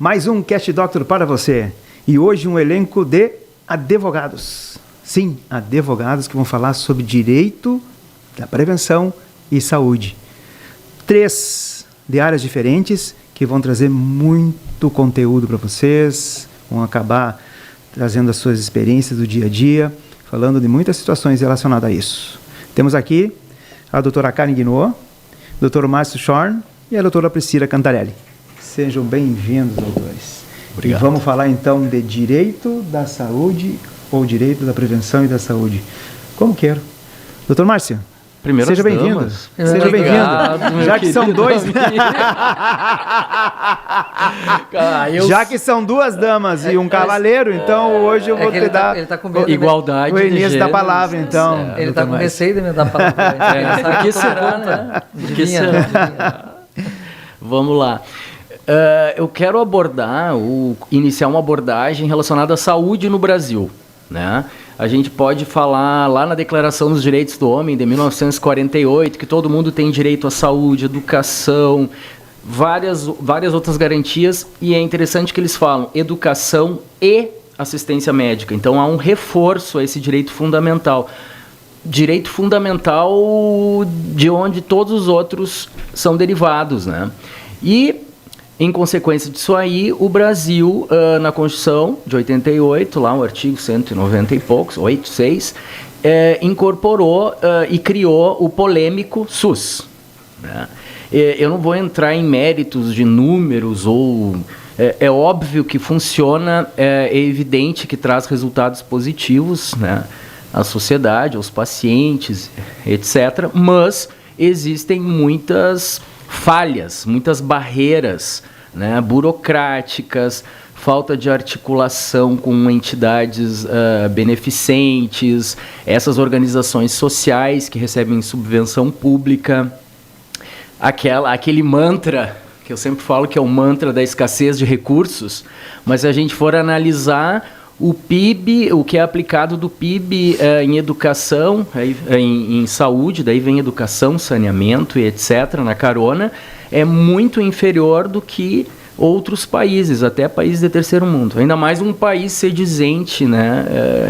Mais um Cast Doctor para você. E hoje um elenco de advogados. Sim, advogados que vão falar sobre direito da prevenção e saúde. 3 de áreas diferentes que vão trazer muito conteúdo para vocês, vão acabar trazendo as suas experiências do dia a dia, falando de muitas situações relacionadas a isso. Temos aqui a doutora Karen Guinaud, doutor Márcio Schorn e a doutora Priscila Cantarelli. Sejam bem-vindos, doutores. Obrigado. E vamos falar então de direito da saúde ou direito da prevenção e da saúde. Como quero. Doutor Márcio, seja bem-vindo. Seja bem-vindo. Já que são dois... Já que são 2 damas e um cavaleiro, então hoje eu vou te dar... Ele tá com medo igualdade o início da palavra, então. Ele está com receio de me dar a palavra. Por que será, né? Por que será? Vamos lá. Eu quero iniciar uma abordagem relacionada à saúde no Brasil, né? A gente pode falar lá na Declaração dos Direitos do Homem, de 1948, que todo mundo tem direito à saúde, educação, várias outras garantias, e é interessante que eles falam educação e assistência médica. Então há um reforço a esse direito fundamental. Direito fundamental de onde todos os outros são derivados, né? E, em consequência disso aí, o Brasil, na Constituição de 88, lá o artigo 190 e poucos, 86, incorporou e criou o polêmico SUS, né? Eu não vou entrar em méritos de números ou... É óbvio que funciona, é evidente que traz resultados positivos, né, à sociedade, aos pacientes, etc. Mas existem muitas falhas, muitas barreiras, né, burocráticas, falta de articulação com entidades beneficentes, essas organizações sociais que recebem subvenção pública, aquele mantra que eu sempre falo que é o mantra da escassez de recursos, mas se a gente for analisar o PIB, o que é aplicado do PIB em educação, em saúde, daí vem educação, saneamento e etc., na carona, é muito inferior do que outros países, até países de terceiro mundo. Ainda mais um país sedizente, né,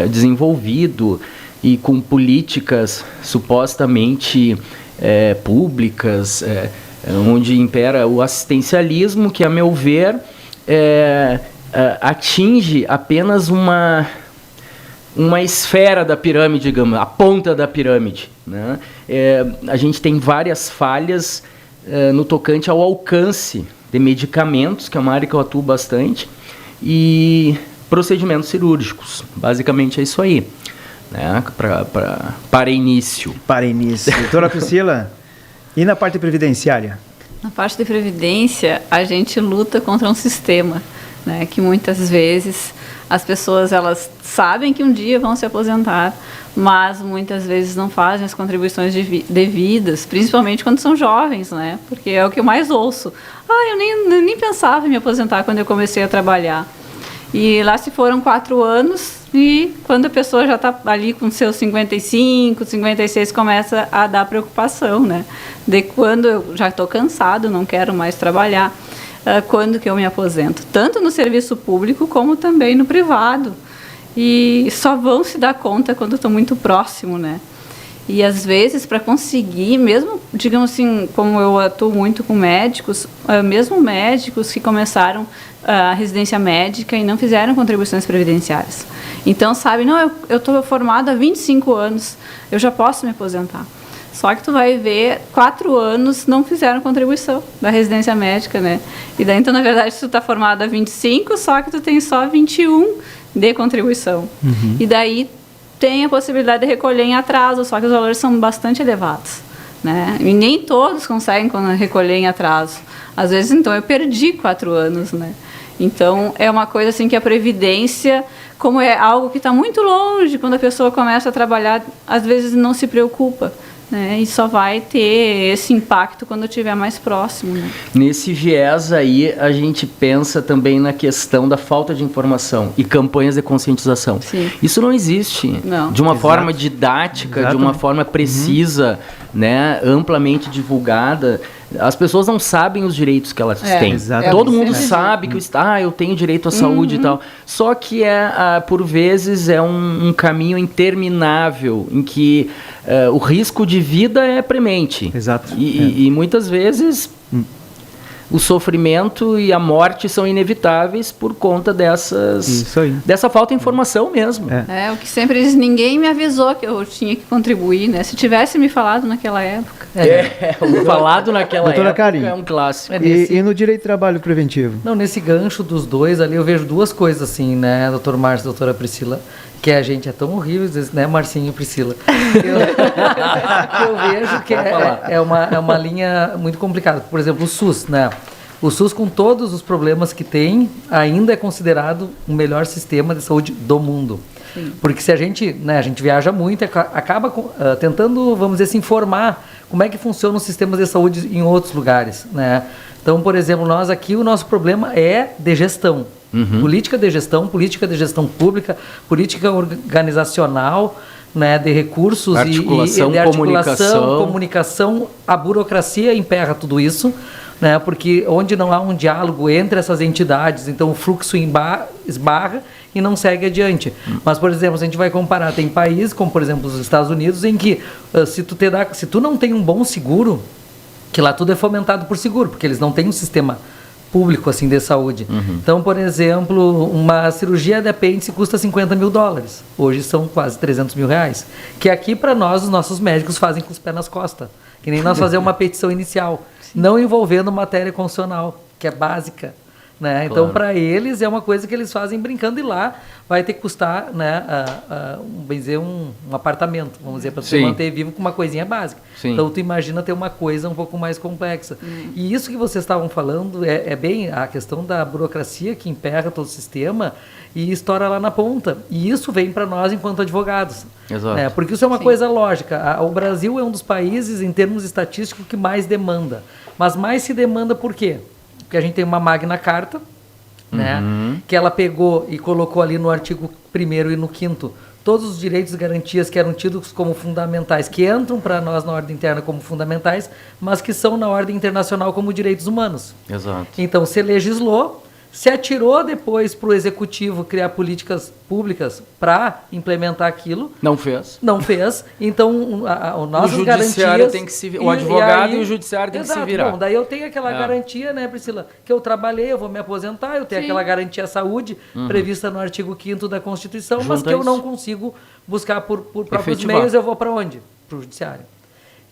desenvolvido e com políticas supostamente públicas, onde impera o assistencialismo, que, a meu ver, atinge apenas uma esfera da pirâmide, digamos, a ponta da pirâmide, né? A gente tem várias falhas no tocante ao alcance de medicamentos, que é uma área que eu atuo bastante, e procedimentos cirúrgicos. Basicamente é isso aí, né? Para início. Para início. Doutora Priscila, e na parte previdenciária? Na parte de previdência, a gente luta contra um sistema, né, que muitas vezes as pessoas elas sabem que um dia vão se aposentar, mas muitas vezes não fazem as contribuições devidas, principalmente quando são jovens, né? Porque é o que eu mais ouço. Eu nem pensava em me aposentar quando eu comecei a trabalhar. E lá se foram 4 anos e quando a pessoa já está ali com seus 55, 56, começa a dar preocupação, né? De quando eu já estou cansado, não quero mais trabalhar, quando que eu me aposento. Tanto no serviço público como também no privado. E só vão se dar conta quando estão muito próximo, né? E às vezes para conseguir, mesmo, digamos assim, como eu atuo muito com médicos, mesmo médicos que começaram a residência médica e não fizeram contribuições previdenciárias. Então, sabe, não, eu estou formada há 25 anos, eu já posso me aposentar. Só que tu vai ver, 4 anos não fizeram contribuição da residência médica, né? E daí, então, na verdade, tu está formado há 25, só que tu tem só 21 de contribuição. Uhum. E daí tem a possibilidade de recolher em atraso, só que os valores são bastante elevados, né? E nem todos conseguem recolher em atraso. Às vezes, então, eu perdi 4 anos, né? Então, é uma coisa assim que a previdência, como é algo que está muito longe, quando a pessoa começa a trabalhar, às vezes não se preocupa, né? E só vai ter esse impacto quando estiver mais próximo, né? Nesse viés aí, a gente pensa também na questão da falta de informação e campanhas de conscientização. Sim. Isso não existe. Não. De uma Exato. forma didática, de uma forma precisa, né, amplamente divulgada. As pessoas não sabem os direitos que elas têm. exatamente. Todo mundo Sempre sabe que eu tenho direito à saúde e tal. Só que por vezes é um caminho interminável em que o risco de vida é premente. Exato. E muitas vezes o sofrimento e a morte são inevitáveis por conta dessa falta de informação mesmo. O que sempre diz, ninguém me avisou que eu tinha que contribuir, né? Se tivesse me falado naquela época. O falado naquela Doutora época Karen, é um clássico. E no direito de trabalho preventivo? Não, nesse gancho dos dois ali eu vejo duas coisas assim, né, doutor Márcio, doutora Priscila, que a gente é tão horrível, às vezes, né, Marcinho e Priscila? Eu vejo que é uma linha muito complicada. Por exemplo, o SUS, né? O SUS, com todos os problemas que tem, ainda é considerado o melhor sistema de saúde do mundo. Sim. Porque se a gente viaja muito, acaba tentando, vamos dizer, se informar como é que funciona os sistemas de saúde em outros lugares, né? Então, por exemplo, nós aqui, o nosso problema é de gestão. Política de gestão pública, política organizacional, né, de recursos articulação, de articulação, comunicação, a burocracia emperra tudo isso, né, porque onde não há um diálogo entre essas entidades, então o fluxo esbarra e não segue adiante. Mas, por exemplo, se a gente vai comparar, tem países, como por exemplo os Estados Unidos, em que se tu não tem um bom seguro, que lá tudo é fomentado por seguro, porque eles não têm um sistema público assim de saúde. Então, por exemplo, uma cirurgia de apêndice custa $50 mil. Hoje são quase R$300 mil. Que aqui, para nós, os nossos médicos fazem com os pés nas costas. Que nem nós fazemos uma petição inicial, não envolvendo matéria constitucional, que é básica. Né? Então, para eles, é uma coisa que eles fazem brincando, e lá vai ter que custar, né, um apartamento, vamos dizer, para você manter vivo com uma coisinha básica. Sim. Então, tu imagina ter uma coisa um pouco mais complexa. E isso que vocês estavam falando é bem a questão da burocracia que emperra todo o sistema e estoura lá na ponta. E isso vem para nós enquanto advogados. Exato. Né? Porque isso é uma coisa lógica. O Brasil é um dos países, em termos estatísticos, que mais demanda. Mas mais se demanda por quê? Porque a gente tem uma Magna Carta, né, que ela pegou e colocou ali no artigo 1º e no 5º todos os direitos e garantias que eram tidos como fundamentais, que entram para nós na ordem interna como fundamentais, mas que são na ordem internacional como direitos humanos. Exato. Então, se legislou, se atirou depois para o executivo criar políticas públicas para implementar aquilo. Não fez. Não fez. Então, o nosso judiciário tem que se... O advogado e o judiciário tem que se virar. Bom, daí eu tenho aquela garantia, né, Priscila? Que eu trabalhei, eu vou me aposentar, eu tenho aquela garantia à saúde prevista no artigo 5º da Constituição, mas que eu não consigo buscar por próprios meios, eu vou para onde? Para o judiciário.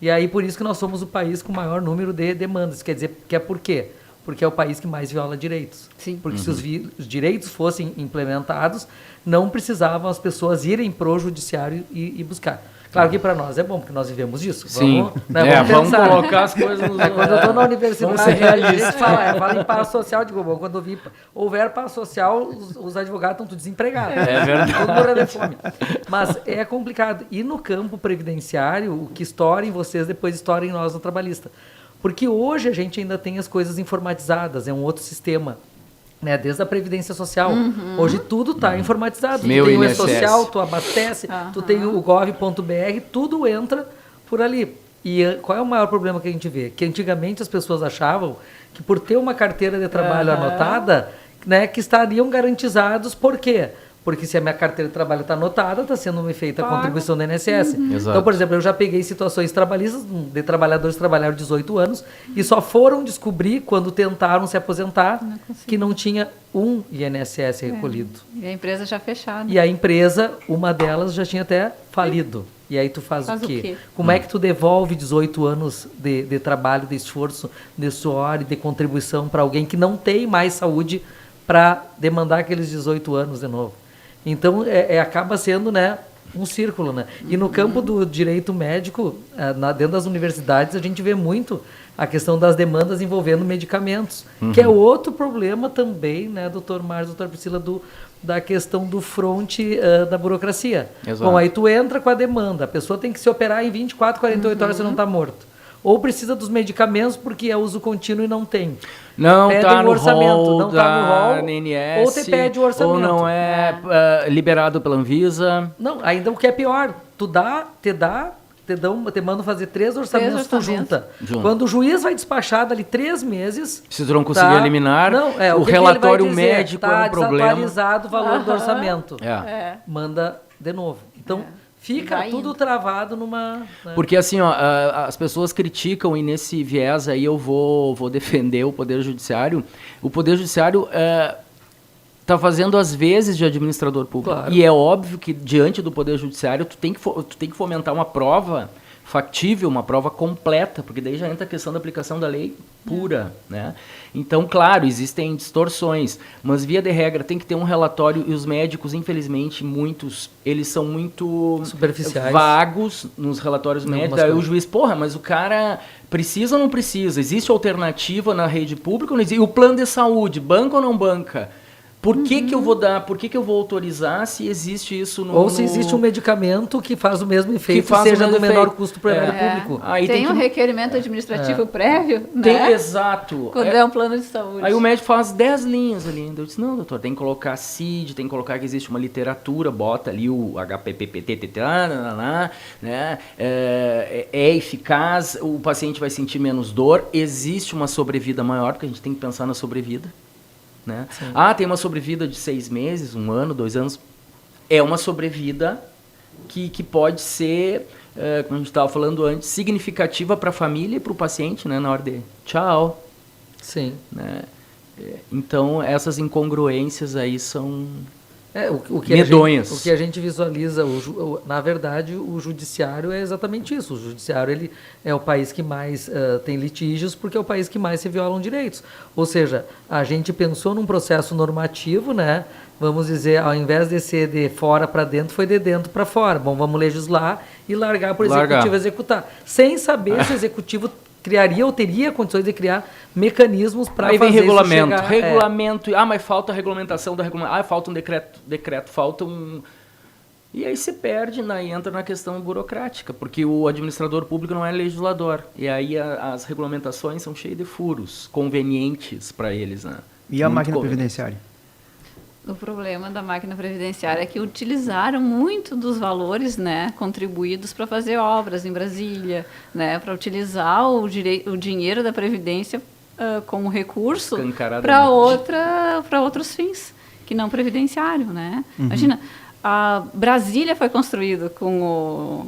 E aí, por isso que nós somos o país com o maior número de demandas. Quer dizer, que é por quê? Porque é o país que mais viola direitos. Sim. Porque se os direitos fossem implementados, não precisavam as pessoas irem para o judiciário e buscar. Claro que para nós é bom, porque nós vivemos disso. Sim. Vamos colocar as coisas nos... Quando eu estou na universidade, a gente fala em paz social, digo, bom, quando houver paz social, os advogados estão todos desempregados. É verdade. Todo morrendo de fome. Mas é complicado. E no campo previdenciário, o que estoura em vocês, depois estoura em nós no trabalhista. Porque hoje a gente ainda tem as coisas informatizadas, é um outro sistema, né? Desde a Previdência Social. Hoje tudo está informatizado. Meu tu tem o INSS. E-Social, tu abastece, tu tem o gov.br, tudo entra por ali. E qual é o maior problema que a gente vê? Que antigamente as pessoas achavam que por ter uma carteira de trabalho anotada, né, que estariam garantizados. Por quê? Porque se a minha carteira de trabalho está anotada, está sendo feita a contribuição do INSS. Então, por exemplo, eu já peguei situações trabalhistas de trabalhadores que trabalharam 18 anos e só foram descobrir, quando tentaram se aposentar, que não tinha um INSS recolhido. E a empresa já fechada. E a empresa, uma delas, já tinha até falido. E aí tu faz o quê? Como é que tu devolve 18 anos de trabalho, de esforço, de suor e de contribuição para alguém que não tem mais saúde para demandar aqueles 18 anos de novo? Então, acaba sendo, né, um círculo, né? E no campo do direito médico, dentro das universidades, a gente vê muito a questão das demandas envolvendo medicamentos, que é outro problema também, né, doutor Márcio, doutora Priscila, da questão do fronte da burocracia. Exato. Bom, aí tu entra com a demanda, a pessoa tem que se operar em 24, 48 horas se não está morto. Ou precisa dos medicamentos porque é uso contínuo e não tem. Não está no orçamento, rol não tá no rol, ANS, ou te pede o orçamento. Ou não é liberado pela Anvisa. Não, ainda o que é pior, tu te mandam fazer 3 orçamentos, tu junta. Quando o juiz vai despachar dali 3 meses... Se tu não conseguir eliminar, o relatório médico é um problema. Está desatualizado o valor do orçamento. Manda de novo. Então, fica tudo travado numa... Né? Porque assim, ó, as pessoas criticam e nesse viés aí eu vou defender o Poder Judiciário. O Poder Judiciário está fazendo as vezes de administrador público. Claro. E é óbvio que diante do Poder Judiciário tu tem que fomentar uma prova factível, uma prova completa, porque daí já entra a questão da aplicação da lei pura, né? Então, claro, existem distorções, mas via de regra tem que ter um relatório e os médicos, infelizmente, muitos, eles são muito superficiais, vagos nos relatórios médicos. Aí o juiz, mas o cara precisa ou não precisa? Existe alternativa na rede pública ou não existe? E o plano de saúde, banca ou não banca? Por que que eu vou dar, por que que eu vou autorizar se existe isso no... Ou se existe um medicamento que faz o mesmo efeito e seja no menor custo para o erário público. Aí tem um requerimento administrativo prévio, né? Exato. Quando é um plano de saúde. Aí o médico faz 10 linhas ali. Eu disse, não, doutor, tem que colocar CID, tem que colocar que existe uma literatura, bota ali o HPPPT, né? É eficaz, o paciente vai sentir menos dor, existe uma sobrevida maior, porque a gente tem que pensar na sobrevida. Né? Tem uma sobrevida de 6 meses, 1 ano, 2 anos. É uma sobrevida que pode ser, como a gente estava falando antes, significativa para a família e para o paciente, né? Na hora de tchau. Sim. Né? Então, essas incongruências aí são o que medonhas. O que a gente visualiza, na verdade, o judiciário é exatamente isso. O judiciário ele é o país que mais tem litígios porque é o país que mais se violam direitos. Ou seja, a gente pensou num processo normativo, né? Vamos dizer, ao invés de ser de fora para dentro, foi de dentro para fora. Bom, vamos legislar e largar para o executivo executar. Sem saber se o executivo criaria ou teria condições de criar mecanismos para fazer regulamento, isso chegar, regulamento, mas falta a regulamentação da regulamentação, falta um decreto, falta um... E aí se perde, né, e entra na questão burocrática, porque o administrador público não é legislador, e aí as regulamentações são cheias de furos, convenientes para eles. Né? E a máquina previdenciária? O problema da máquina previdenciária é que utilizaram muito dos valores, né, contribuídos para fazer obras em Brasília, né, para utilizar o dinheiro da Previdência como recurso para outros fins, que não previdenciário. Né? Imagina, a Brasília foi construída com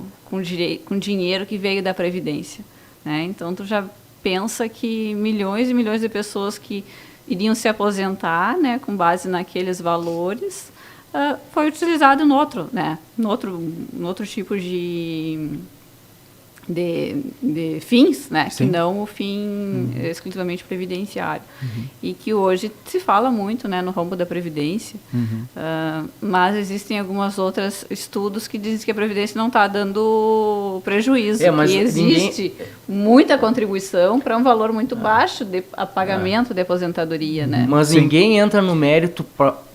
dinheiro que veio da Previdência. Né? Então, tu já pensa que milhões e milhões de pessoas que iriam se aposentar, né, com base naqueles valores, foi utilizado no outro tipo de fins, né, que não o fim exclusivamente previdenciário. E que hoje se fala muito, né, no ramo da Previdência, mas existem alguns outros estudos que dizem que a Previdência não está dando prejuízo, que existe muita contribuição para um valor muito baixo de pagamento de aposentadoria. Né? Mas ninguém entra no mérito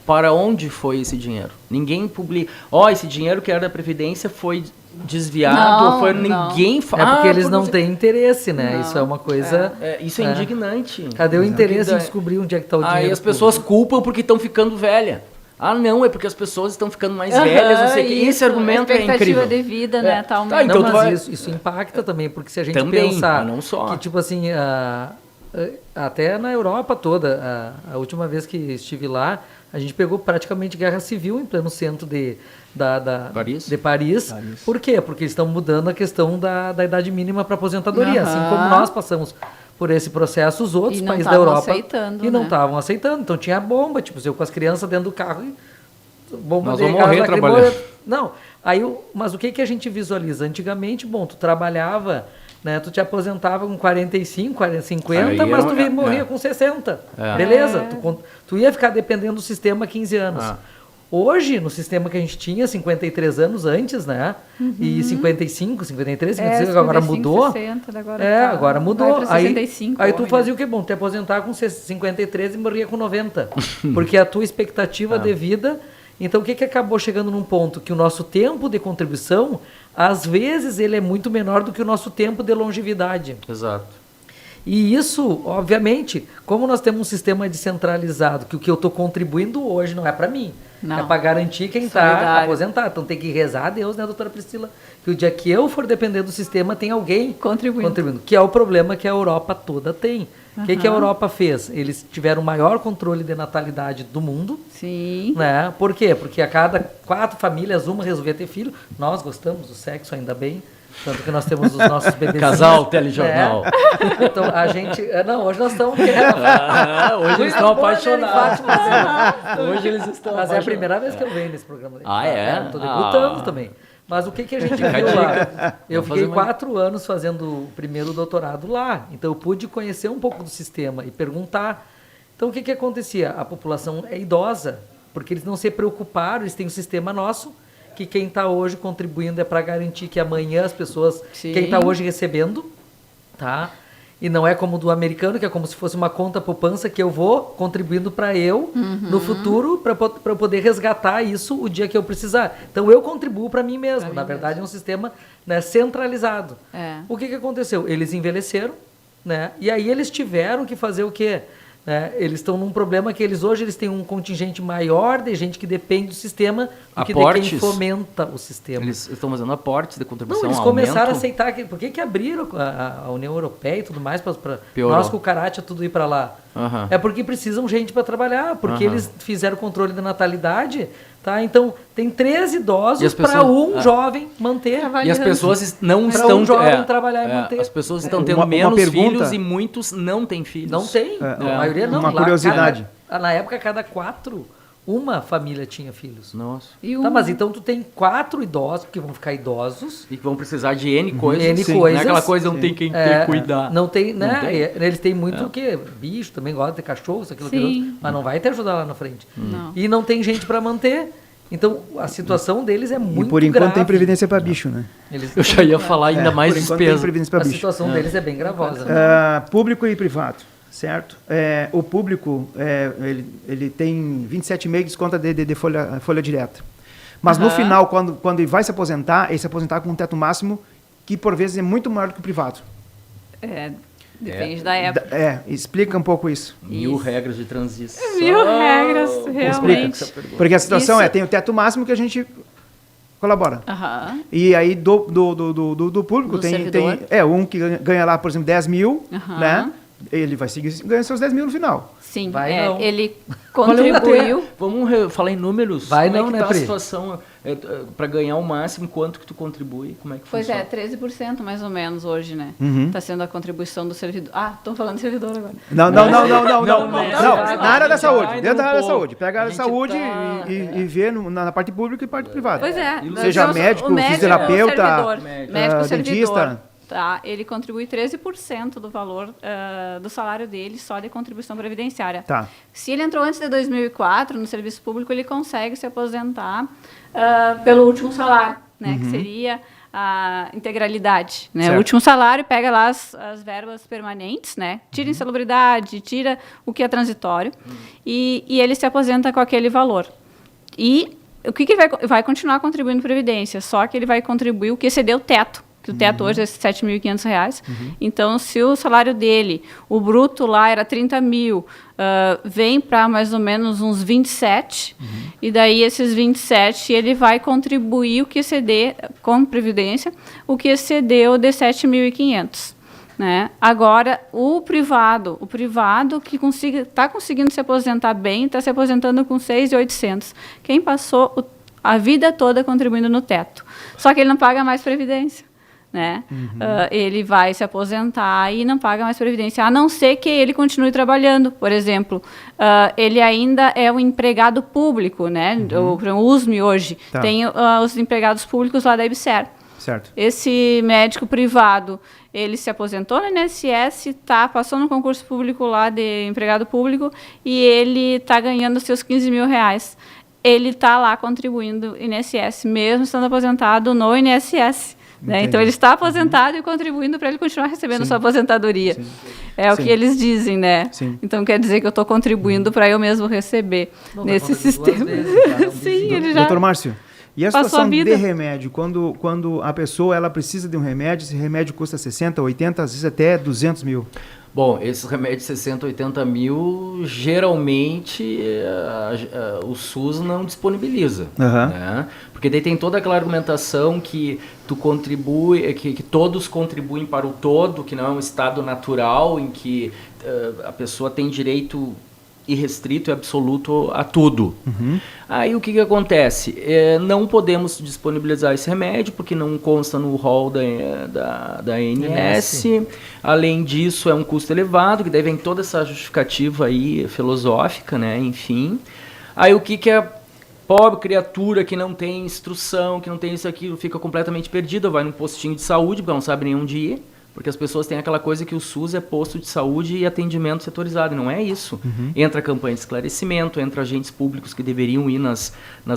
para onde foi esse dinheiro. Ninguém publica. Esse dinheiro que era da Previdência foi desviado, ninguém fala. É porque eles não têm interesse, né? Não. Isso é uma coisa... isso é indignante. Cadê o interesse em descobrir onde é que está o dinheiro? Aí as pessoas culpam porque estão ficando velhas. Não, é porque as pessoas estão ficando mais velhas, não sei o que. Esse argumento é incrível. A expectativa de vida, né? Tá então mas isso impacta também, porque se a gente pensar não só. Que, tipo assim, até na Europa toda, a última vez que estive lá, a gente pegou praticamente guerra civil em pleno centro de Paris. Por quê? Porque eles estão mudando a questão da idade mínima para aposentadoria. Assim como nós passamos por esse processo, os outros países da Europa não estavam aceitando. Então tinha bomba, tipo, eu com as crianças dentro do carro e bomba de gás trabalhando. Não, mas o que a gente visualiza? Antigamente, tu trabalhava, né, tu te aposentava com 45, 50, mas tu morria com 60. Beleza? Tu ia ficar dependendo do sistema 15 anos. Hoje, no sistema que a gente tinha, 53 anos antes, né? E 55, 53, 55, agora mudou. 60, agora mudou. Aí tu fazia o quê? Tu te aposentar com 53 e morria com 90. Porque a tua expectativa de vida... Então, o que acabou chegando num ponto? Que o nosso tempo de contribuição, às vezes, ele é muito menor do que o nosso tempo de longevidade. Exato. E isso, obviamente, como nós temos um sistema descentralizado, que o que eu estou contribuindo hoje não é para mim, Não. é para garantir quem está Solidário. aposentado. Então tem que rezar a Deus, né, doutora Priscila? Que o dia que eu for depender do sistema, tem alguém Contribuindo. que é o problema que a Europa toda tem. O que a Europa fez? Eles tiveram o maior controle de natalidade do mundo. Sim. Né? Por quê? Porque a cada 4 famílias, uma resolvia ter filho. Nós gostamos do sexo, ainda bem. Tanto que nós temos os nossos bebês. Casal, telejornal. Então, a gente... Não, hoje nós estamos querendo... Hoje eles estão apaixonados. Hoje eles estão Mas é a primeira vez que eu venho nesse programa. Ah, é? Estou debutando também. Mas o que a gente viu lá? Eu fiquei 4 anos fazendo o primeiro doutorado lá. Então, eu pude conhecer um pouco do sistema e perguntar. Então, o que acontecia? A população é idosa, porque eles não se preocuparam, eles têm um sistema nosso, que quem está hoje contribuindo é para garantir que amanhã as pessoas... Sim. Quem está hoje recebendo, tá? E não é como do americano, que é como se fosse uma conta poupança que eu vou contribuindo para eu no futuro, para eu poder resgatar isso o dia que eu precisar. Então, eu contribuo para mim mesmo. Na verdade, é um sistema, né, centralizado. É. O que aconteceu? Eles envelheceram, né? E aí eles tiveram que fazer o quê? Né? Eles estão num problema que hoje eles têm um contingente maior de gente que depende do sistema do que de quem fomenta o sistema. Eles estão fazendo aportes de contribuição. Não, eles começaram a aceitar que... Por que abriram a União Europeia e tudo mais para nós com o Karate tudo ir para lá? Uhum. É porque precisam gente para trabalhar, porque eles fizeram o controle da natalidade, tá? Então, tem 13 idosos para jovem manter. E as pessoas não pra estão... um jovem trabalhar e manter. As pessoas estão tendo menos filhos e muitos não têm filhos. Não tem. A maioria não. Uma curiosidade. Na época, cada 4... Uma família tinha filhos. Nossa. Tá, mas então tu tem 4 idosos, que vão ficar idosos. E que vão precisar de N coisas. N Sim. coisas. Não é aquela coisa, não tem quem cuidar. Não tem, né? Não tem. Eles têm muito o quê? Bicho, também gosta de ter cachorro, isso, aquilo, aquilo. Mas não vai te ajudar lá na frente. Não. E não tem gente para manter. Então, a situação deles é muito grave. E por enquanto tem previdência para bicho, né? Eu já ia falar ainda mais por enquanto despesa. Tem previdência para A bicho. situação deles é bem gravosa. Público e privado, certo? O público, ele tem 27,5% de desconto de folha direta. Mas no final, quando ele vai se aposentar, ele se aposentar com um teto máximo que, por vezes, é muito maior do que o privado. Depende da época. Explica um pouco isso. 1000 regras de transição. 1000 regras, realmente. Porque a situação tem o teto máximo que a gente colabora. Aham. E aí do público Do tem servidor. um que ganha lá, por exemplo, 10 mil, Aham. né? Ele vai seguir ganhando seus 10 mil no final. Sim, Vai não. ele contribuiu. Vamos falar em números. Vai como não, é que né, tá a Pri? situação para ganhar o máximo, quanto que tu contribui? Como é que Pois funciona? 13% mais ou menos hoje, né? Uhum. Está sendo a contribuição do servidor. Estão falando de servidor agora. Não. Na área da saúde, ainda dentro da um área da pouco. saúde. Pega a área da A gente saúde tá- e vê na parte pública e parte privada. Pois é. Seja Então, médico, o médico fisioterapeuta, servidor, médico servidor, dentista. tá? Ele contribui 13% do valor do salário dele só de contribuição previdenciária. Tá. Se ele entrou antes de 2004 no serviço público, ele consegue se aposentar pelo último salário, né? Que seria a integralidade, né? Certo. O último salário pega lá as verbas permanentes, né? Tira insalubridade, tira o que é transitório e ele se aposenta com aquele valor. E o que ele vai continuar contribuindo para a Previdência? Só que ele vai contribuir o que excedeu o teto. Que o teto hoje é R$ 7.500. Então, se o salário dele, o bruto lá era 30 mil, vem para mais ou menos uns 27, e daí esses 27 ele vai contribuir o que exceder, com Previdência, o que excedeu de 7.500. Né? Agora, o privado que está conseguindo se aposentar bem, está se aposentando com 6.800. Quem passou a vida toda contribuindo no teto. Só que ele não paga mais Previdência. Né? Ele vai se aposentar e não paga mais Previdência, a não ser que ele continue trabalhando. Por exemplo, ele ainda é um empregado público, né? O USM hoje tem os empregados públicos lá da IBSER. Certo. Esse médico privado, ele se aposentou no INSS, passou no concurso público lá de empregado público e ele está ganhando seus 15 mil reais. Ele está lá contribuindo INSS, mesmo estando aposentado no INSS. Né? Então, ele está aposentado e contribuindo para ele continuar recebendo sua aposentadoria. Sim. É o que eles dizem, né? Sim. Então, quer dizer que eu estou contribuindo para eu mesmo receber nesse sistema. Vezes, Sim, ele já... Doutor Márcio, E a Passou a situação vida. de remédio, quando a pessoa ela precisa de um remédio, esse remédio custa 60, 80, às vezes até 200 mil. Bom, esses remédios 60, 80 mil, geralmente o SUS não disponibiliza, né? Porque daí tem toda aquela argumentação que tu contribui, que todos contribuem para o todo, que não é um estado natural em que a pessoa tem direito irrestrito e absoluto a tudo. Aí o que acontece? Não podemos disponibilizar esse remédio porque não consta no rol da ANS. Além disso, é um custo elevado, que daí vem toda essa justificativa aí filosófica, né? Enfim. Aí o que a pobre criatura que não tem instrução, que não tem isso aqui, fica completamente perdida, vai num postinho de saúde, porque ela não sabe nem onde ir. Porque as pessoas têm aquela coisa que o SUS é posto de saúde e atendimento setorizado, e não é isso. Entra campanha de esclarecimento, entra agentes públicos que deveriam ir nas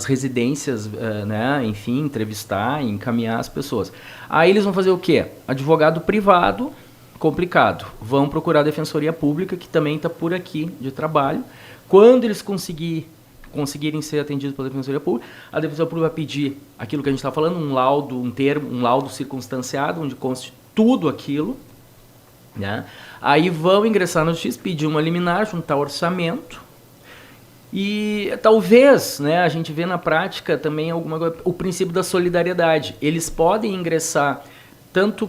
residências, né, enfim, entrevistar e encaminhar as pessoas. Aí eles vão fazer o quê? Advogado privado, complicado. Vão procurar a Defensoria Pública, que também está por aqui de trabalho. Quando eles conseguirem ser atendidos pela Defensoria Pública, a Defensoria Pública vai pedir aquilo que a gente está falando, um laudo circunstanciado, onde conste tudo aquilo, né? Aí vão ingressar na justiça, pedir uma liminar, juntar orçamento, e talvez, né, a gente vê na prática também o princípio da solidariedade. Eles podem ingressar tanto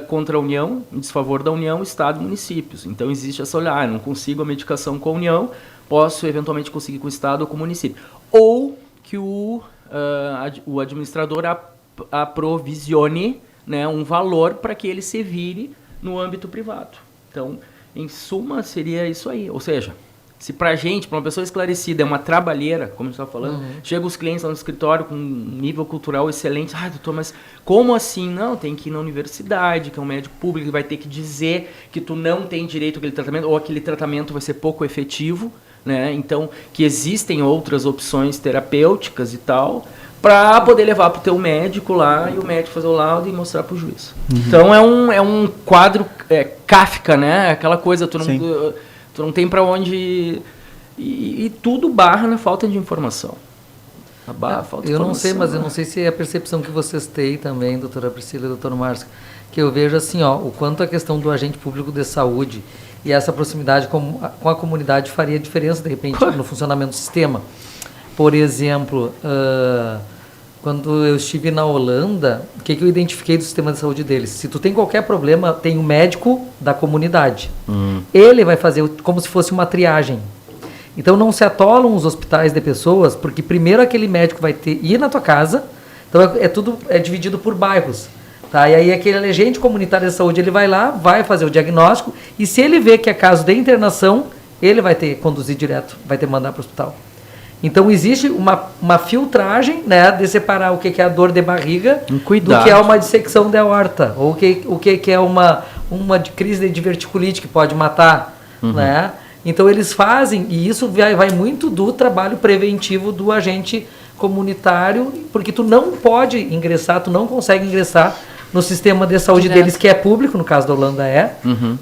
contra a União, em desfavor da União, Estado e municípios. Então existe essa não consigo a medicação com a União, posso eventualmente conseguir com o Estado ou com o município. Ou que o administrador aprovisione, né, um valor para que ele se vire no âmbito privado. Então, em suma, seria isso aí. Ou seja, se para uma pessoa esclarecida, é uma trabalheira, como a gente estava falando, chega os clientes lá no escritório com um nível cultural excelente, doutor, mas como assim? Não, tem que ir na universidade, que é um médico público, que vai ter que dizer que tu não tem direito àquele tratamento, ou aquele tratamento vai ser pouco efetivo, né? Então, que existem outras opções terapêuticas e tal, para poder levar para o teu médico lá e o médico fazer o laudo e mostrar para o juiz. Então é um quadro Kafka, né? Aquela coisa, tu não tem para onde... E tudo barra na falta de informação. Eu não sei, mas eu não sei se é a percepção que vocês têm também, doutora Priscila e doutor Márcio, que eu vejo assim, o quanto a questão do agente público de saúde e essa proximidade com a comunidade faria diferença, de repente, no funcionamento do sistema. Por exemplo, quando eu estive na Holanda, o que eu identifiquei do sistema de saúde deles? Se tu tem qualquer problema, tem um médico da comunidade. Ele vai fazer como se fosse uma triagem. Então não se atolam os hospitais de pessoas, porque primeiro aquele médico vai ir na tua casa, então tudo dividido por bairros. Tá? E aí aquele agente comunitário de saúde, ele vai lá, vai fazer o diagnóstico, e se ele vê que é caso de internação, ele vai ter que conduzir direto, vai ter que mandar para o hospital. Então existe uma filtragem, né, de separar o que é a dor de barriga do que é uma dissecção de aorta, ou o que é uma crise de diverticulite que pode matar, né? Então eles fazem, e isso vai muito do trabalho preventivo do agente comunitário, porque tu não pode ingressar, tu não consegue ingressar no sistema de saúde deles, que é público, no caso da Holanda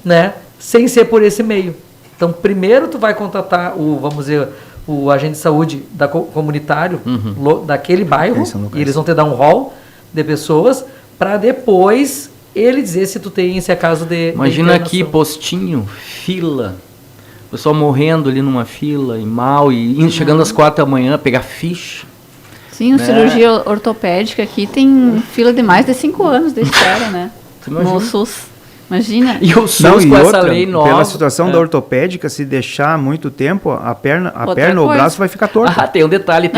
né, sem ser por esse meio. Então primeiro tu vai contatar o agente de saúde comunitário daquele bairro, e eles vão te dar um rol de pessoas, para depois ele dizer se é caso de... Imagina aqui, postinho, fila, o pessoal morrendo ali numa fila, e mal, e chegando às 4 da manhã, pegar ficha. Sim, cirurgia ortopédica aqui tem fila de mais de 5 anos de espera, né? No SUS. Imagina. E o SUS com essa lei nova. Pela situação da ortopédica, se deixar muito tempo, a perna ou o braço vai ficar torto. Tem um detalhe.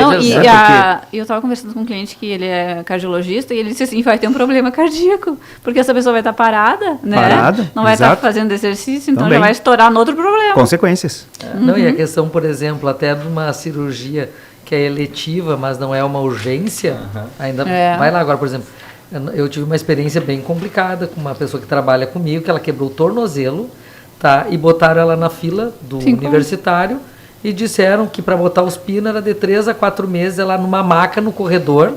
Eu estava conversando com um cliente que ele é cardiologista e ele disse assim, vai ter um problema cardíaco, porque essa pessoa vai estar parada, né? Não vai estar fazendo exercício, então já vai estourar no outro problema. Consequências. Não, e a questão, por exemplo, até de uma cirurgia que é eletiva, mas não é uma urgência, ainda vai lá agora, por exemplo. Eu tive uma experiência bem complicada com uma pessoa que trabalha comigo, que ela quebrou o tornozelo, tá? E botaram ela na fila do universitário e disseram que para botar os pinos era de 3 a 4 meses, ela numa maca no corredor,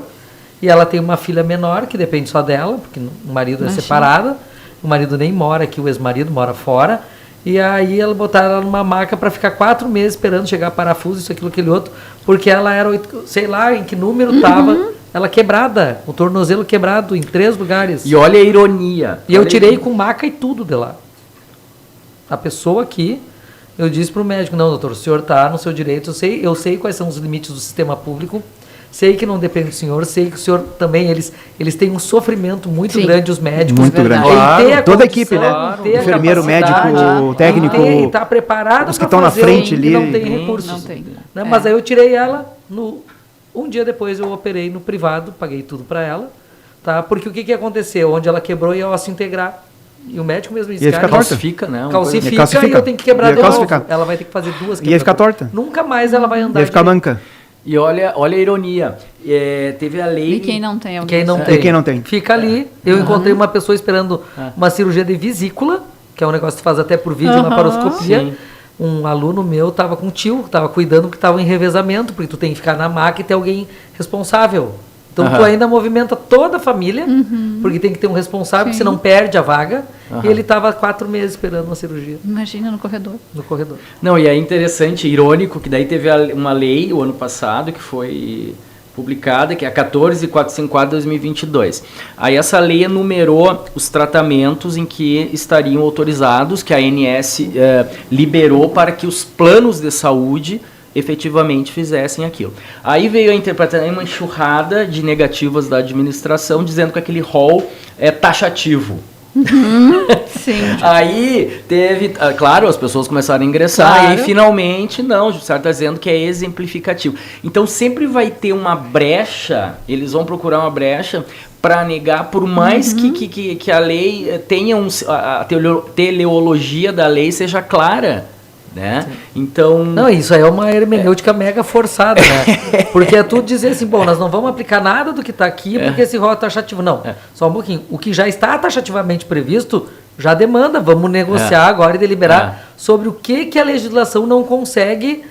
e ela tem uma filha menor, que depende só dela, porque o marido é separado, o marido nem mora aqui, o ex-marido mora fora, e aí ela botaram ela numa maca para ficar 4 meses esperando chegar parafuso, isso, aquilo, aquele outro, porque ela era, sei lá em que número estava ela quebrada, o tornozelo quebrado em 3 lugares. E olha a ironia. E eu tirei com maca e tudo de lá. A pessoa aqui, eu disse para o médico, não, doutor, o senhor está no seu direito, eu sei quais são os limites do sistema público, sei que não depende do senhor, sei que o senhor também, eles têm um sofrimento muito grande, os médicos. Muito grande. Claro, toda a equipe, né? Enfermeiro, médico, técnico. E está preparado os que estão na frente ali. Não tem recursos. Não tem. Né? Mas aí eu tirei ela, um dia depois eu operei no privado, paguei tudo para ela, tá? Porque o que aconteceu? Onde ela quebrou ia osso integrar. E o médico mesmo disse, cara, calcifica, né? Calcifica e eu tenho que quebrar de novo. Ela vai ter que fazer 2 Ia ficar torta. Nunca mais ela vai andar. Ia ficar manca. E olha a ironia. Teve a lei... E quem não tem? Quem não tem. E quem não tem. Fica ali. Eu encontrei uma pessoa esperando uma cirurgia de vesícula, que é um negócio que faz até por vídeo, laparoscopia. Sim. Um aluno meu estava com tio, estava cuidando porque estava em revezamento, porque tu tem que ficar na maca e ter alguém responsável. Então tu ainda movimenta toda a família, porque tem que ter um responsável, que senão perde a vaga. E ele estava 4 meses esperando uma cirurgia. Imagina no corredor. No corredor. Não, e é interessante, irônico, que daí teve uma lei o ano passado que foi publicada, que é a 14.454/2022. Aí essa lei enumerou os tratamentos em que estariam autorizados, que a ANS liberou para que os planos de saúde efetivamente fizessem aquilo. Aí veio a interpretação, uma enxurrada de negativas da administração, dizendo que aquele rol é taxativo. Sim. Aí teve, claro, as pessoas começaram a ingressar, e aí finalmente, não, o judiciário está dizendo que é exemplificativo. Então sempre vai ter uma brecha, eles vão procurar uma brecha para negar, por mais que a lei tenha a teleologia da lei seja clara. Né? Então... Não, isso aí é uma hermenêutica mega forçada, né? Porque é tudo dizer assim, bom, nós não vamos aplicar nada do que está aqui porque esse rol é taxativo. Não, só um pouquinho. O que já está taxativamente previsto já demanda. Vamos negociar agora e deliberar sobre o que a legislação não consegue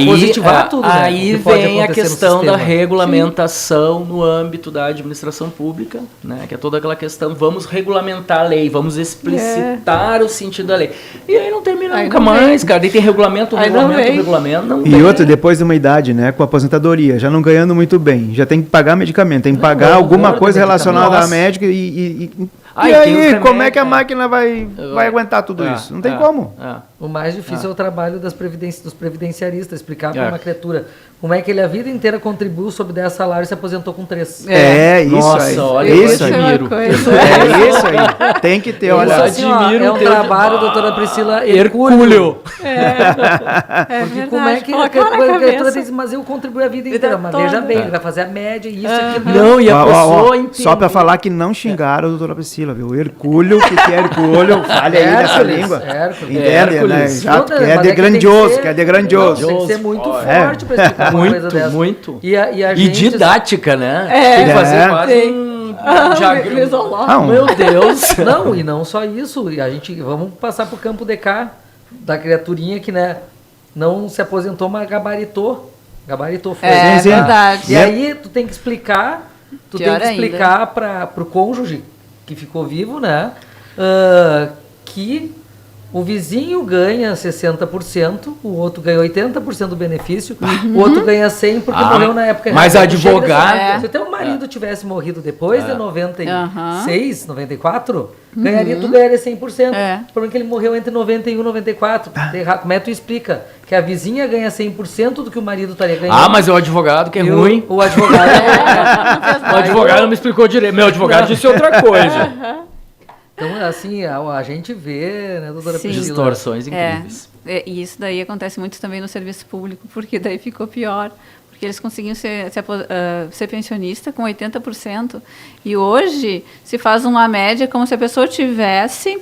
positivar tudo. Aí né? Que vem a questão da regulamentação no âmbito da administração pública, né? Que é toda aquela questão, vamos regulamentar a lei, vamos explicitar o sentido da lei. E aí não termina nunca mais, cara. Daí tem regulamento. Não e outra, depois de uma idade, né, com a aposentadoria, já não ganhando muito bem, já tem que pagar medicamento, tem que pagar alguma coisa relacionada à médica e aí, como é que a máquina vai aguentar tudo isso? Não tem como. O mais difícil é o trabalho dos previdenciaristas, explicar para uma criatura como é que ele a vida inteira contribuiu sob 10 salários e se aposentou com 3. Isso Nossa, aí. Olha, isso eu admiro. Isso aí. Tem que ter, olha. Admiro é um trabalho, doutora Priscila Hercúleo. Porque como é que a criatura diz, mas eu contribuí a vida inteira. Mas veja bem, ele vai fazer a média, isso aqui. Não, e a pessoa só para falar que não xingaram a doutora Priscila, viu? Hercúleo, o que é Hercúleo? Fale aí nessa língua. Entende, né? Exato, que é de grandioso, que é de grandioso. Tem que ser muito forte para explicar uma coisa dessa. Muito. E didática, né? Tem que fazer quase meu Deus. Não, e não só isso. E a gente, vamos passar pro campo de cá, da criaturinha que, né, não se aposentou, mas gabaritou. Foi. É verdade. E aí tu tem que explicar, para o cônjuge que ficou vivo, né, que o vizinho ganha 60%, o outro ganha 80% do benefício, o outro ganha 100% porque morreu na época errada. Mas advogado... Se o teu marido tivesse morrido depois de 96, 94, tu ganharia 100%. O problema é que ele morreu entre 91 e 94. Como é que tu explica? Que a vizinha ganha 100% do que o marido estaria ganhando. Mas é o advogado que é ruim. O advogado... O advogado não me explicou direito. Meu advogado disse outra coisa. Então, assim, a gente vê, né, doutora Priscila? Distorções incríveis. E isso daí acontece muito também no serviço público, porque daí ficou pior. Porque eles conseguiam ser pensionista com 80%. E hoje se faz uma média como se a pessoa tivesse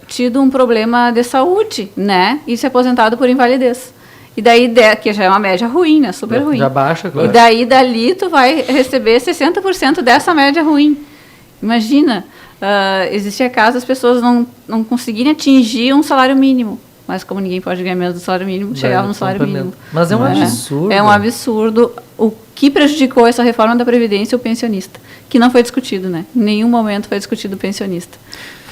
tido um problema de saúde, né? E se aposentado por invalidez. E daí, que já é uma média ruim, né? Super ruim. Já baixa, claro. E daí, dali, tu vai receber 60% dessa média ruim. Imagina... existia caso as pessoas não conseguirem atingir um salário mínimo, mas como ninguém pode ganhar menos do salário mínimo, chegava no salário mínimo. Mas é um absurdo. É um absurdo. O que prejudicou essa reforma da Previdência é o pensionista, que não foi discutido, né? Em nenhum momento foi discutido o pensionista,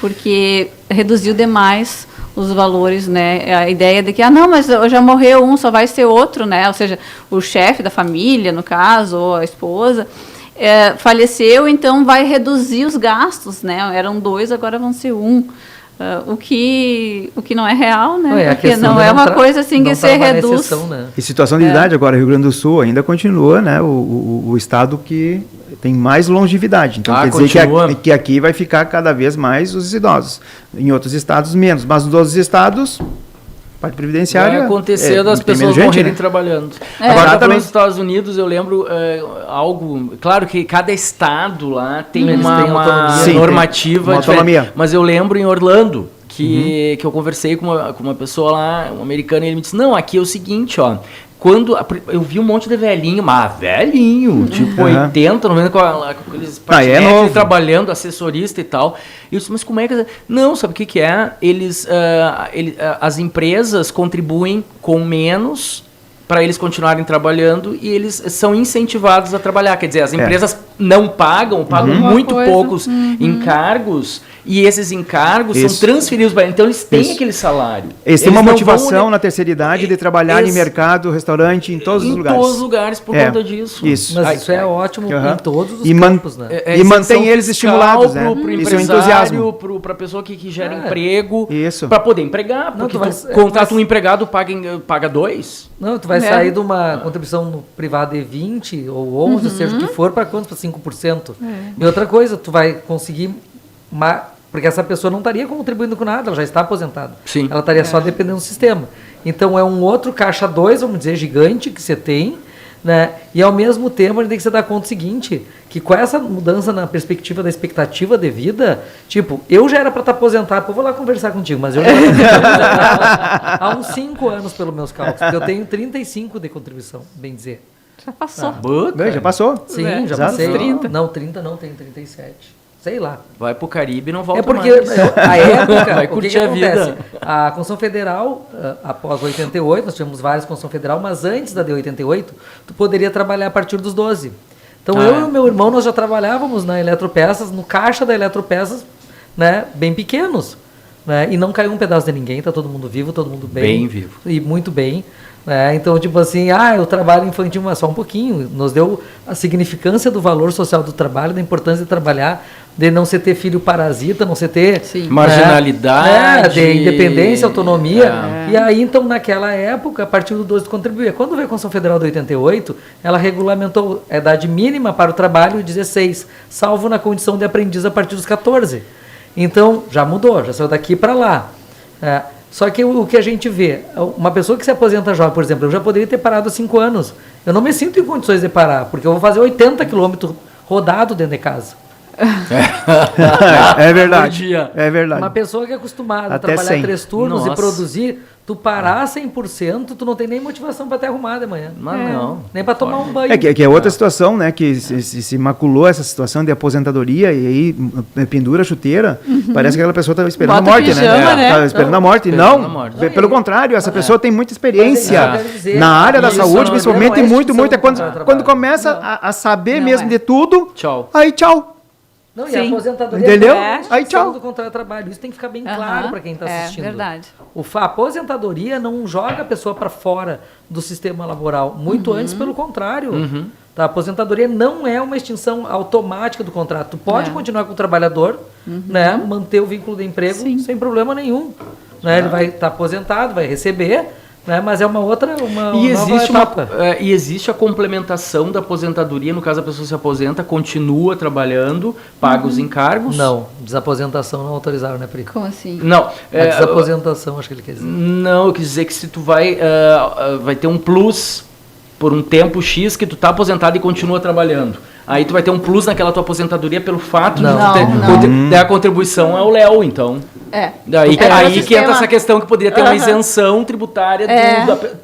porque reduziu demais os valores, né? A ideia de que, não, mas já morreu um, só vai ser outro, né? Ou seja, o chefe da família, no caso, ou a esposa, faleceu, então vai reduzir os gastos, né? Eram 2, agora vão ser 1. O que não é real, né? Porque não é uma coisa assim que você reduz. Exceção, né? E situação de idade agora, Rio Grande do Sul ainda continua, né? O estado que tem mais longevidade. Então quer dizer que aqui vai ficar cada vez mais os idosos. Em outros estados menos, mas nos outros estados parte previdenciária vai acontecer das pessoas morrerem trabalhando. Agora, para os Estados Unidos, eu lembro algo... Claro que cada estado lá tem uma normativa diferente. Mas eu lembro em Orlando que eu conversei com uma pessoa lá, um americano, e ele me disse, não, aqui é o seguinte, ó... Quando eu vi um monte de velhinho, mas velhinho, tipo 80, 90, com aqueles patinetes trabalhando, assessorista e tal. E eu disse, mas como é que... Não, sabe o que é? As empresas contribuem com menos para eles continuarem trabalhando e eles são incentivados a trabalhar. Quer dizer, as empresas não pagam muito poucos encargos e esses encargos são transferidos para... Então, eles têm aquele salário. Eles têm uma motivação na terceira idade de trabalhar em mercado, restaurante, em todos os lugares. Em todos os lugares por conta disso. Isso. Mas isso é ótimo em todos os campos, né? E mantém eles estimulados, né? Pro empresário, para a pessoa que gera emprego, para poder empregar. Porque contrata um empregado, paga 2. Não, tu vai sair de uma contribuição no privado de 20 ou 11, seja o que for, para quanto? Para 5%. E outra coisa, tu vai conseguir... Porque essa pessoa não estaria contribuindo com nada, ela já está aposentada. Sim. Ela estaria só dependendo do sistema. Então, é um outro caixa 2, vamos dizer, gigante que você tem, né? E, ao mesmo tempo, a gente tem que se dar conta do seguinte, que com essa mudança na perspectiva da expectativa de vida, tipo, eu já era para estar aposentado, eu vou lá conversar contigo, mas eu já era aposentado há uns 5 anos, pelos meus cálculos, porque eu tenho 35 de contribuição, bem dizer. Já passou. Já passou? Sim, já passei. 30. Não, 30 não, tenho 37. Sei lá. Vai pro Caribe e não volta mais. É porque a época, vai curtir a vida. A Constituição Federal, após 88, nós tivemos várias Constituição Federal, mas antes da de 88, tu poderia trabalhar a partir dos 12. Então eu e o meu irmão, nós já trabalhávamos na Eletropeças, no caixa da Eletropeças, né, bem pequenos. Né, e não caiu um pedaço de ninguém, tá todo mundo vivo, todo mundo bem. Bem vivo. E muito bem. Então, tipo assim, o trabalho infantil, mas só um pouquinho, nos deu a significância do valor social do trabalho, da importância de trabalhar, de não se ter filho parasita, não se ter marginalidade, de independência, autonomia. E aí, então, naquela época, a partir do 12 contribuía. Quando veio a Constituição Federal de 88, ela regulamentou a idade mínima para o trabalho 16, salvo na condição de aprendiz a partir dos 14. Então, já mudou, já saiu daqui para lá. Só que o que a gente vê, uma pessoa que se aposenta jovem, por exemplo, eu já poderia ter parado há 5 anos. Eu não me sinto em condições de parar, porque eu vou fazer 80 quilômetros rodado dentro de casa. É verdade. É verdade. Uma pessoa que é acostumada até a trabalhar 100. 3 turnos e produzir, tu parar 100%, tu não tem nem motivação para te arrumar de manhã. Mas não. Nem para tomar um banho. Que é outra situação, né? Que se maculou essa situação de aposentadoria e aí pendura a chuteira. Parece que aquela pessoa está esperando a morte, pijama, né? Está esperando a morte. Não, pelo contrário, essa pessoa tem muita experiência na área da saúde, principalmente, e muito. É quando começa a saber mesmo de tudo, aí tchau. Não, e a aposentadoria entendeu? Aí tchau. Do contrato de trabalho. Isso tem que ficar bem claro para quem está assistindo. É verdade. A aposentadoria não joga a pessoa para fora do sistema laboral. Muito antes, pelo contrário. Tá? A aposentadoria não é uma extinção automática do contrato. Tu pode continuar com o trabalhador, né? Manter o vínculo de emprego sem problema nenhum. Né? Ele vai estar aposentado, vai receber... Né? Mas é uma outra etapa. E existe a complementação da aposentadoria, no caso a pessoa se aposenta, continua trabalhando, paga os encargos? Não, desaposentação não autorizaram, né, Pri? Como assim? Não. Desaposentação, acho que ele quer dizer. Não, eu quis dizer que se tu vai ter um plus por um tempo X que tu tá aposentado e continua trabalhando. Aí tu vai ter um plus naquela tua aposentadoria pelo fato de ter a contribuição ao Léo, então. Daí que entra essa questão que poderia ter uma isenção tributária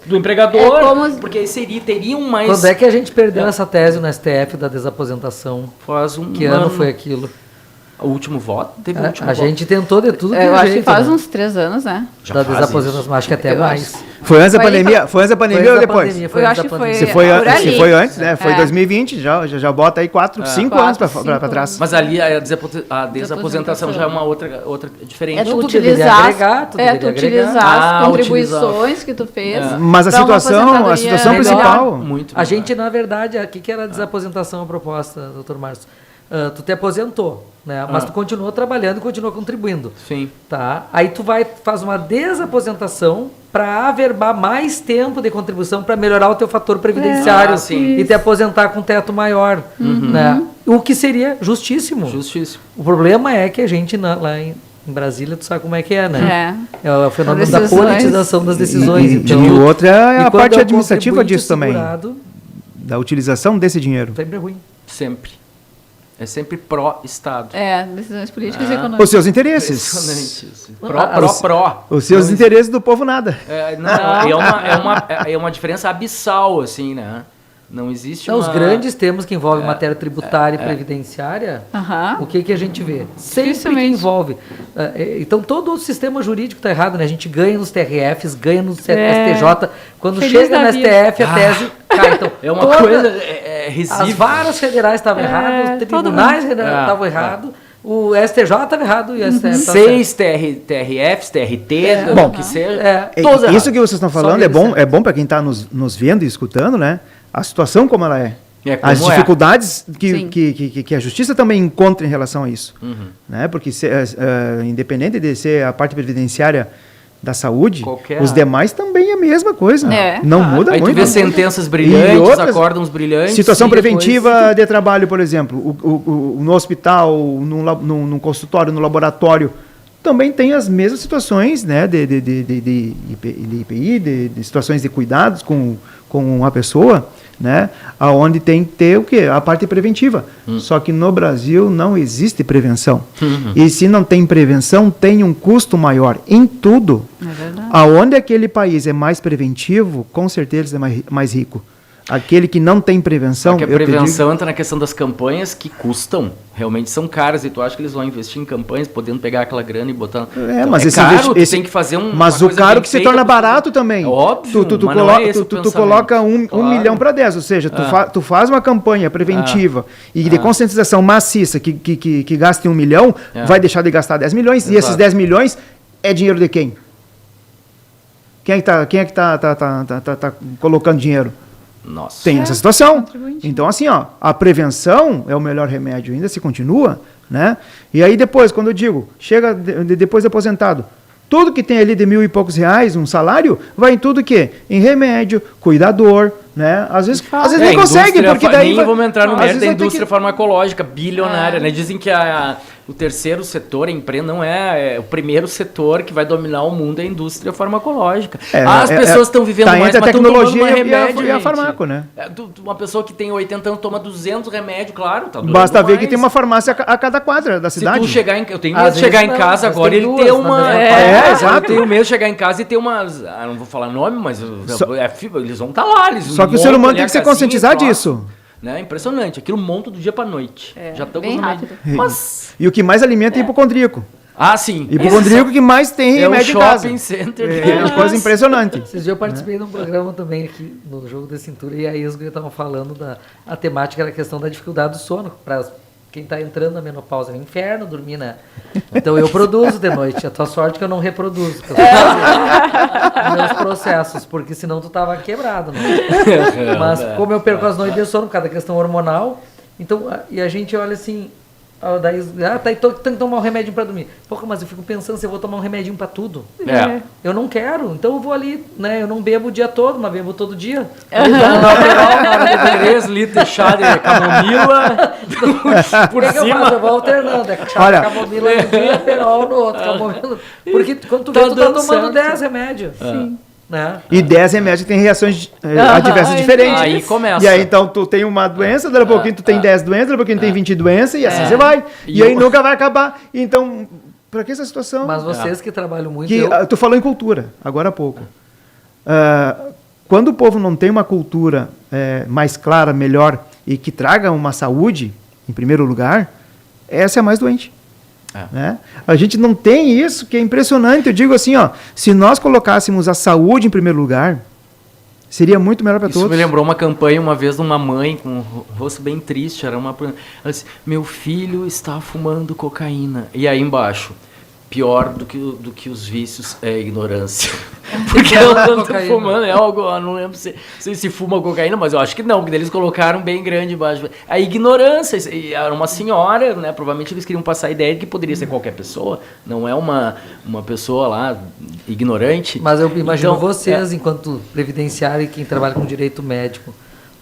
do empregador, porque aí teriam mais... Quando é que a gente perdeu essa tese no STF da desaposentação? Faz um Que ano foi aquilo? O último voto? Teve o último voto. A gente tentou de tudo Eu acho que jeito, faz né? uns 3 anos, né? Da desaposentação, acho que até Eu mais. Foi antes da Foi pandemia? Foi antes da pandemia ou depois? Eu acho que foi. Se foi, por ali. se foi antes, né? Foi É. 2020, já bota aí 4, 5 anos 4, para trás. 5 Mas ali a desaposentação já é uma outra diferente. É tu Tu utilizar, deveria agregar, tu deveria utilizar agregar. as contribuições que tu fez. Mas a pra uma situação aposentadoria principal... Muito A gente, na verdade, o que era a desaposentação a proposta, doutor Márcio? Tu te aposentou, né? Mas tu continuou trabalhando e continuou contribuindo. Sim. Tá? Aí tu faz uma desaposentação para averbar mais tempo de contribuição para melhorar o teu fator previdenciário sim. e te aposentar com teto maior, né? O que seria justíssimo. Justíssimo. O problema é que a gente lá em Brasília, tu sabe como é que é, né? É o fenômeno da Decisões. politização das decisões. E o outro é a quando parte é o administrativa contribuinte disso também, segurado, da utilização desse dinheiro. sempre é ruim. Sempre. É sempre pró-Estado. Decisões políticas e Os econômicas. seus interesses. Impressionante isso. Os- Pró. Os seus interesses do povo nada. É uma diferença abissal, assim, né? Não existe Então, os uma... grandes temas que envolvem matéria tributária e previdenciária, Aham. o que a gente vê? Sempre que Dificilmente. envolve. Então, todo o sistema jurídico está errado, né? A gente ganha nos TRFs, ganha no STJ. Quando Feliz chega da no vida. STF, a tese cai. Então, É uma coisa risível. As varas federais estavam erradas, os tribunais estavam errados, o STJ estava errado e o STF estava certo. 6 TRFs, TRT, Bom, que seja. Todos Isso errados. que vocês estão Só falando eles é bom para quem está nos vendo e escutando, né? A situação como ela é. Como As é. dificuldades Sim. que a justiça também encontra em relação a isso. Né? Porque, independente de ser a parte previdenciária da saúde, Qualquer- os demais também é a mesma coisa. É, Não claro. muda Aí tu muito. vê sentenças brilhantes, E outras- acórdãos brilhantes. Situação e depois- preventiva de trabalho, por exemplo, no hospital, no consultório, no laboratório, também tem as mesmas situações, né, de IPI, de situações de cuidados com uma pessoa, né, aonde tem que ter o quê? A parte preventiva. Só que no Brasil não existe prevenção. E se não tem prevenção, tem um custo maior em tudo. É verdade. Aonde aquele país é mais preventivo, com certeza é mais rico. Aquele que não tem prevenção... Porque a eu te digo- prevenção entra na questão das campanhas que custam, realmente são caras, e tu acha que eles vão investir em campanhas, podendo pegar aquela grana e botar... Mas esse caro, investi- tu tem que fazer Mas uma o coisa caro bem que se feita torna pra- barato também. É óbvio, Tu mas não é esse o tu pensamento. coloca um Claro. milhão para 10, ou seja, tu faz uma campanha preventiva e de conscientização maciça que gaste 1 milhão, vai deixar de gastar 10 milhões, e esses Exato. 10 milhões é dinheiro de quem? Quem é que tá colocando dinheiro? Nossa. Tem essa situação. contribuinte. Então, assim, ó, a prevenção é o melhor remédio, ainda se continua, né? E aí depois, quando eu digo, chega depois de aposentado, tudo que tem ali de R$1.000 e poucos, um salário, vai em tudo que? Em remédio, cuidador, né? Às vezes nem consegue, porque daí... Nem vamos entrar no às mérito vezes da vai ter indústria que- farmacológica, bilionária, né? Dizem que o terceiro setor, a empresa, não é o primeiro setor que vai dominar o mundo, é a indústria farmacológica. As pessoas estão vivendo tá mais, entre a mas estão tomando tecnologia mais e a remédio, e a gente. farmaco, né? Uma pessoa que tem 80 anos toma 200 remédios, claro, tá durando Basta ver mais. que tem uma farmácia a cada quadra da Se cidade. tu chegar eu tenho Às medo de chegar vezes em não, casa mas agora tem ele duas ter na uma... mesma quadra. exato. Eu exato. tenho medo de chegar em casa e ter umas... não vou falar nome, mas eles vão estar lá. Só que o ser humano tem que se conscientizar disso. Né? Impressionante. Aquilo monta do dia pra noite. Já estamos bem no meio. rápido. Mas... E o que mais alimenta é hipocondríaco. Sim. Hipocondríaco que mais tem é um remédio em casa. shopping center. É uma coisa impressionante. Esses dias eu participei de um programa também aqui no Jogo da Cintura e aí os guri estavam falando a temática era a questão da dificuldade do sono para quem está entrando na menopausa. É um inferno dormir, né? Então eu produzo de noite. A tua sorte é que eu não reproduzo. Porque eu faço meus processos, porque senão tu tava quebrado, né? Mas como eu perco as noites de sono por causa da questão hormonal, então, e a gente olha assim... Daí, então tem que tomar um remédio para dormir. Porra, mas eu fico pensando se eu vou tomar um remedinho para tudo. Eu não quero, então eu vou ali, né? Eu não bebo o dia todo, mas bebo todo dia. Na hora de 3 litros de chá de camomila por O que eu cima. faço? Eu vou alternando. É chá Olha. de camomila no dia, perol no outro. Camomila. Porque quando tu Tá vê, tu tá dando tomando certo. 10 remédios. Sim. Né? E 10 remédios têm reações adversas diferentes. Aí começa. E aí, então, tu tem uma doença, daqui a pouquinho tu tem 10 doenças, daqui a pouquinho tem 20 doenças, e assim você vai. E aí nunca vai acabar. Então, para que essa situação? Mas vocês que trabalham muito... Que, tu falou em cultura, agora há pouco. Quando o povo não tem uma cultura mais clara, melhor, e que traga uma saúde, em primeiro lugar, essa é a mais doente. Né? A gente não tem isso, que é impressionante. Eu digo assim, ó, se nós colocássemos a saúde em primeiro lugar, seria muito melhor para todos. Isso me lembrou uma campanha uma vez de uma mãe com um rosto bem triste. Ela disse, meu filho está fumando cocaína. E aí embaixo, pior do que os vícios é a ignorância. Porque ela não está fumando, é algo, eu não lembro se fuma cocaína, mas eu acho que não, porque eles colocaram bem grande embaixo. A ignorância, era uma senhora, né? Provavelmente eles queriam passar a ideia de que poderia ser qualquer pessoa, não é uma pessoa lá ignorante. Mas eu imagino então, vocês, enquanto previdenciário e quem trabalha com direito médico,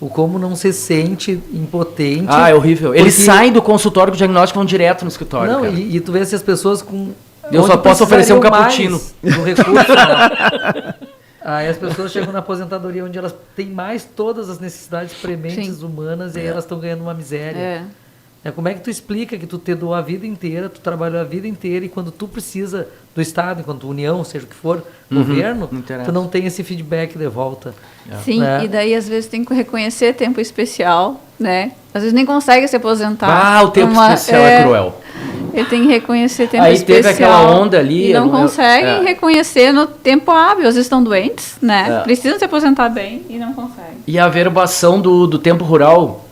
o como não se sente impotente. É horrível. Eles saem do consultório com o diagnóstico e vão direto no escritório. Não, e tu vê se as pessoas com... Eu só posso oferecer um cappuccino. Do recurso, né? Aí as pessoas chegam na aposentadoria onde elas têm mais todas as necessidades prementes humanas e aí elas estão ganhando uma miséria. Como é que tu explica que tu te doou a vida inteira, tu trabalhou a vida inteira e quando tu precisa do Estado, enquanto União, seja o que for, governo, tu não tem esse feedback de volta. Sim, e daí às vezes tem que reconhecer tempo especial, né? Às vezes nem consegue se aposentar. O tempo especial é cruel. Ele tem que reconhecer tempo aí especial. Teve aquela onda ali. E não conseguem reconhecer no tempo hábil. Às vezes estão doentes, né? Precisam se aposentar bem e não conseguem. E a averbação do tempo rural,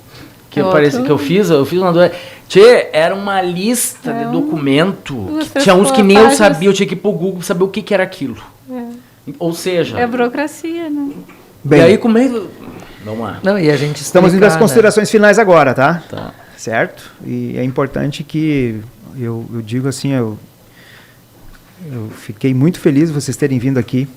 que eu fiz uma doença. Era uma lista de documento. Tinha uns que nem eu sabia, eu tinha que ir pro Google saber o que era aquilo. Ou seja... É a burocracia, né? Bem, e aí como é... Vamos lá. Não, e a gente estamos indo às considerações finais agora, tá? Tá. Certo? E é importante que eu digo assim, eu fiquei muito feliz de vocês terem vindo aqui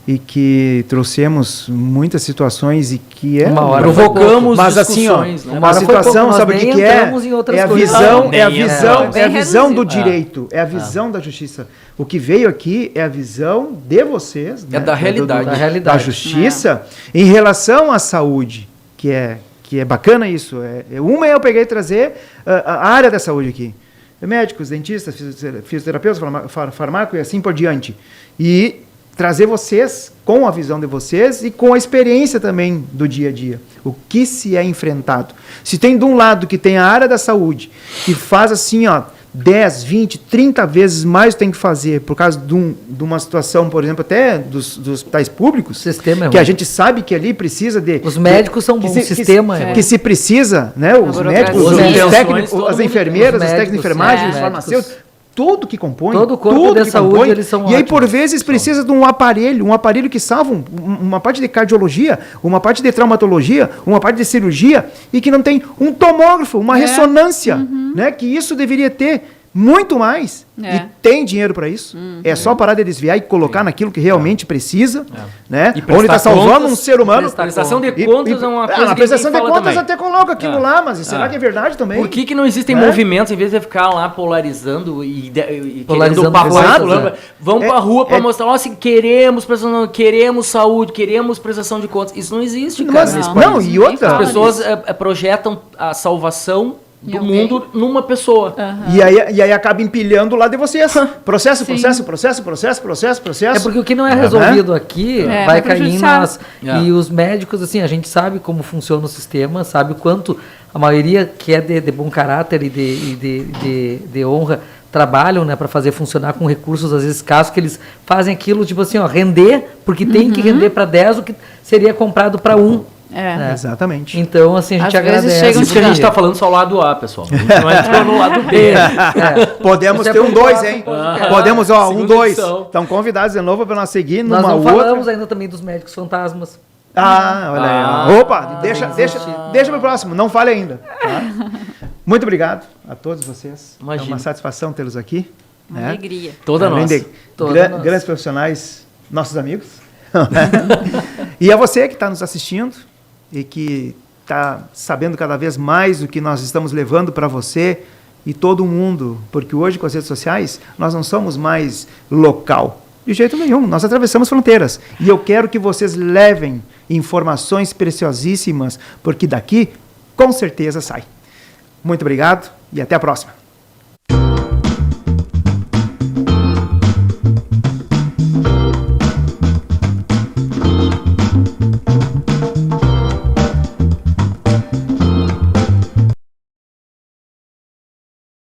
e que trouxemos muitas situações e que provocamos mas assim, ó, né? uma situação, sabe o que é? É a visão do direito, é a visão da justiça. O que veio aqui é a visão de vocês, né? Da realidade, da justiça em relação à saúde, que é bacana isso. Uma eu peguei e trazer a área da saúde aqui. Médicos, dentistas, fisioterapeutas, farmácia e assim por diante. E trazer vocês com a visão de vocês e com a experiência também do dia a dia. O que se é enfrentado. Se tem de um lado que tem a área da saúde, que faz assim, ó, 10, 20, 30 vezes mais tem que fazer por causa de uma situação, por exemplo, até dos hospitais públicos, sistema que a gente sabe que ali precisa de... Os médicos são bons, o sistema que se precisa, né? Os médicos, os técnicos, as enfermeiras, os técnicos de enfermagem, os farmacêuticos, tudo que compõe, todo o corpo de saúde, eles são ótimos. E aí, por vezes, precisa de um aparelho que salva uma parte de cardiologia, uma parte de traumatologia, uma parte de cirurgia, e que não tem um tomógrafo, uma ressonância, né? Que isso deveria ter muito mais. E tem dinheiro para isso. É só parar de desviar e colocar naquilo que realmente precisa, né? Onde está salvando um ser humano. Prestação de contas é uma coisa a prestação de contas até coloca aquilo lá, mas será que é verdade também? Por que não existem movimentos, em vez de ficar lá polarizando e polarizando querendo papai, vão para a rua para mostrar, assim, queremos saúde, queremos prestação de contas. Isso não existe, cara. Não, e outra... As pessoas projetam a salvação do mundo numa pessoa. E aí acaba empilhando lá de vocês. Processo. É porque o que não é resolvido aqui vai cair em nós. E os médicos, assim, a gente sabe como funciona o sistema, sabe o quanto a maioria que é de bom caráter e de honra trabalham, né, para fazer funcionar com recursos às vezes escassos, que eles fazem aquilo, tipo assim, ó, render, porque tem que render para 10 o que seria comprado para 1. Exatamente. Então, assim, a gente agradece. Isso que a gente está falando só o lado A, pessoal. A gente não entrou no lado B. Podemos ter um 2, hein? Podemos, um 2. Estão convidados de novo para nós seguir numa outra. Nós não falamos ainda também dos médicos fantasmas. Olha aí. Opa, deixa pro próximo, não fale ainda. Tá? Muito obrigado a todos vocês. Imagina. É uma satisfação tê-los aqui. Uma alegria. Toda nossa. Grandes profissionais, nossos amigos. E a você que está nos assistindo e que está sabendo cada vez mais o que nós estamos levando para você e todo mundo, porque hoje com as redes sociais nós não somos mais local, de jeito nenhum, nós atravessamos fronteiras e eu quero que vocês levem informações preciosíssimas, porque daqui com certeza sai. Muito obrigado e até a próxima.